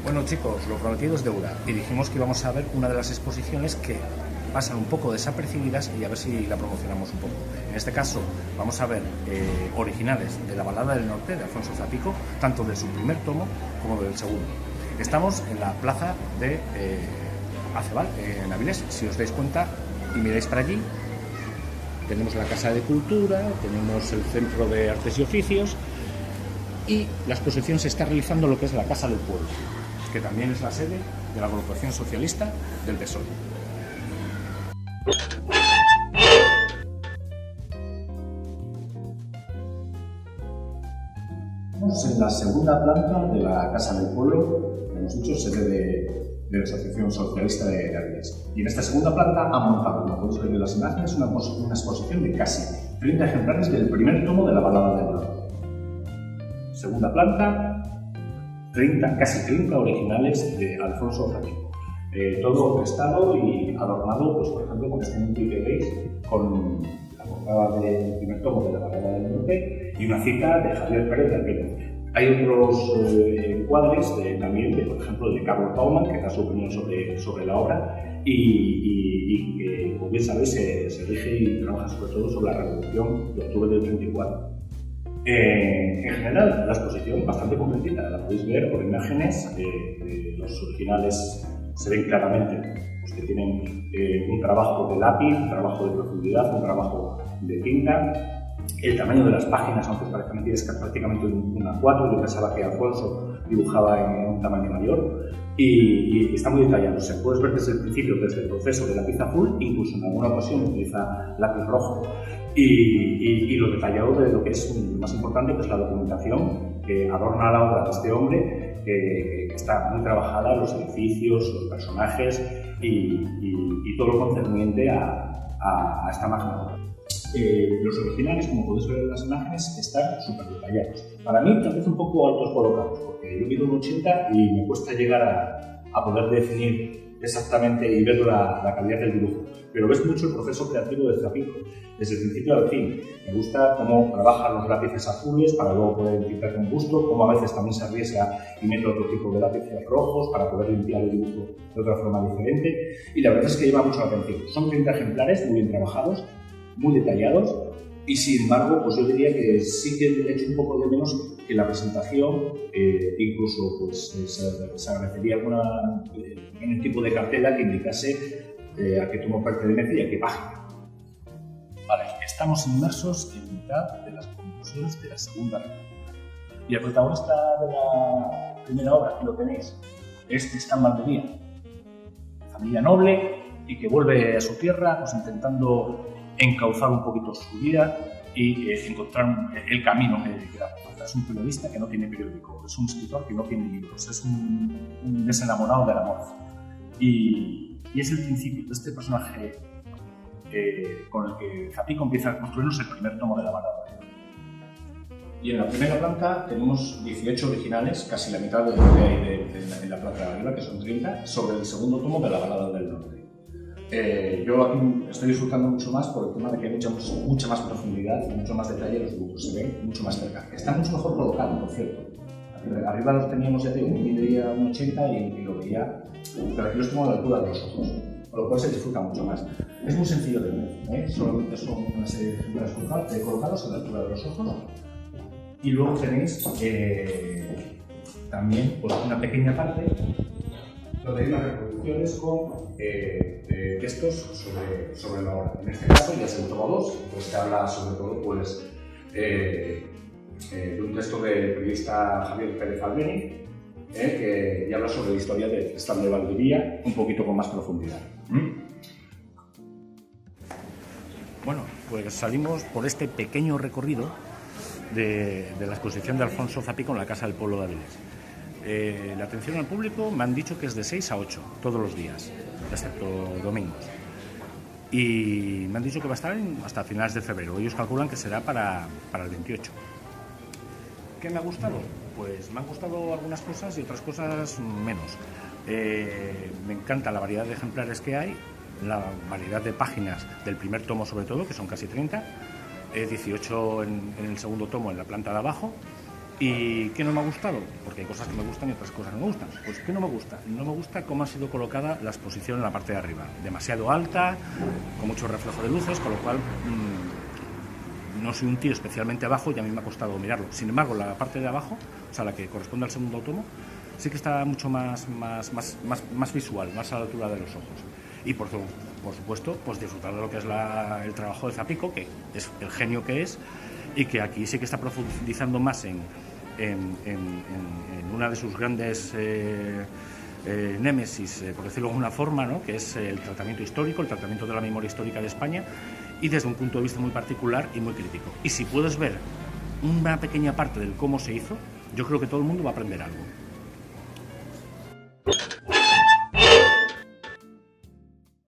Bueno chicos, lo prometido es deuda y dijimos que íbamos a ver una de las exposiciones que pasan un poco desapercibidas y a ver si la promocionamos un poco. En este caso vamos a ver originales de la Balada del Norte de Alfonso Zapico, tanto de su primer tomo como del segundo. Estamos en la plaza de Aceval, en Avilés. Si os dais cuenta y miráis para allí, tenemos la Casa de Cultura, tenemos el Centro de Artes y Oficios y la exposición se está realizando en lo que es la Casa del Pueblo, que también es la sede de la agrupación socialista del PSOE. Estamos en la segunda planta de la Casa del Pueblo, que hemos dicho, sede de la Asociación Socialista de Avilés. Y en esta segunda planta han montado, como podéis ver en las imágenes, una exposición de casi 30 ejemplares del primer tomo de la Balada del Norte. Segunda planta, casi 30 originales de Alfonso Zapico. Todo orquestado y adornado, pues, por ejemplo, con este multi que veis, con la portada del primer tomo de la Balada del Norte y una cita de Javier Pérez de Alpérez. Hay otros encuadres también, por ejemplo, de Carlos Bauman, que da su opinión sobre la obra y que, como bien sabéis, se rige y trabaja sobre todo sobre la Revolución de octubre del 34. En general, la exposición bastante completita, la podéis ver por imágenes. Los originales se ven claramente pues, que tienen un trabajo de lápiz, un trabajo de profundidad, un trabajo de tinta. El tamaño de las páginas, aunque parece mentira, es prácticamente un A4. Yo pensaba que Alfonso dibujaba en un tamaño mayor y está muy detallado. Se puede ver desde el principio, desde el proceso de lápiz azul, incluso en alguna ocasión utiliza lápiz rojo. Y lo detallado de lo que es más importante, que es la documentación que adorna la obra de este hombre, que está muy trabajada, los edificios, los personajes y todo lo concerniente a esta magna obra. Los originales, como podéis ver en las imágenes, están súper detallados. Para mí, tal vez un poco altos colocados, porque yo mido un 80 y me cuesta llegar a poder definir exactamente y ver la calidad del dibujo. Pero ves mucho el proceso creativo de Zapico, desde el principio al fin. Me gusta cómo trabaja los lápices azules para luego poder pintar con gusto, cómo a veces también se arriesga y mete otro tipo de lápices rojos para poder limpiar el dibujo de otra forma diferente. Y la verdad es que lleva mucho la atención. Son 30 ejemplares muy bien trabajados, muy detallados, y sin embargo, pues yo diría que sí que he hecho un poco de menos que la presentación, incluso pues, se agradecería en el tipo de cartela que indicase a qué tomo pertenece y a qué página. Vale, estamos inmersos en mitad de las conclusiones de la Segunda República. Y el protagonista de la primera obra, aquí lo tenéis, es Tristan Valdevia, familia noble y que vuelve a su tierra pues, intentando encauzar un poquito su vida y encontrar el camino que le hace falta. Es un periodista que no tiene periódico, es un escritor que no tiene libros, es un desenamorado del amor. Y es el principio de este personaje con el que Zapico empieza a construirnos el primer tomo de la Balada. Y en la primera planta tenemos 18 originales, casi la mitad de lo que hay en la planta de arriba, que son 30, sobre el segundo tomo de la Balada del Norte. Yo aquí estoy disfrutando mucho más por el tema de que hay mucha más profundidad, mucho más detalle, los dibujos se ven mucho más cerca. Está mucho mejor colocado, por cierto. Arriba los teníamos ya de un 80 y lo veía, pero aquí los tengo a la altura de los ojos, con lo cual se disfruta mucho más. Es muy sencillo de ver, solamente son una serie de ejemplares colocados a la altura de los ojos. Y luego tenéis también pues, una pequeña parte donde hay unas reproducciones con textos sobre la obra. En este caso ya es el tomo 2, pues que habla sobre todo pues, de un texto del periodista Javier Pérez Albéniz, que ya habla sobre la historia de Tristan de Valdevia, un poquito con más profundidad. Bueno, pues salimos por este pequeño recorrido de la exposición de Alfonso Zapico en la Casa del Pueblo de Avilés. La atención al público me han dicho que es de 6 a 8 todos los días, excepto domingos. Y me han dicho que va a estar hasta finales de febrero. Ellos calculan que será para el 28. ¿Qué me ha gustado? Pues me han gustado algunas cosas y otras cosas menos. Me encanta la variedad de ejemplares que hay, la variedad de páginas del primer tomo sobre todo, que son casi 30, 18 en el segundo tomo en la planta de abajo. ¿Y qué no me ha gustado? Porque hay cosas que me gustan y otras cosas que no me gustan. Pues ¿qué no me gusta? No me gusta cómo ha sido colocada la exposición en la parte de arriba. Demasiado alta, con mucho reflejo de luces, con lo cual no soy un tío especialmente bajo y a mí me ha costado mirarlo. Sin embargo, la parte de abajo, o sea, la que corresponde al segundo tomo, sí que está mucho más visual, más a la altura de los ojos. Y por supuesto, pues disfrutar de lo que es el trabajo de Zapico, que es el genio que es, y que aquí sí que está profundizando más en una de sus grandes némesis, por decirlo de alguna forma, ¿no? Que es el tratamiento histórico, el tratamiento de la memoria histórica de España, y desde un punto de vista muy particular y muy crítico. Y si puedes ver una pequeña parte del cómo se hizo, yo creo que todo el mundo va a aprender algo.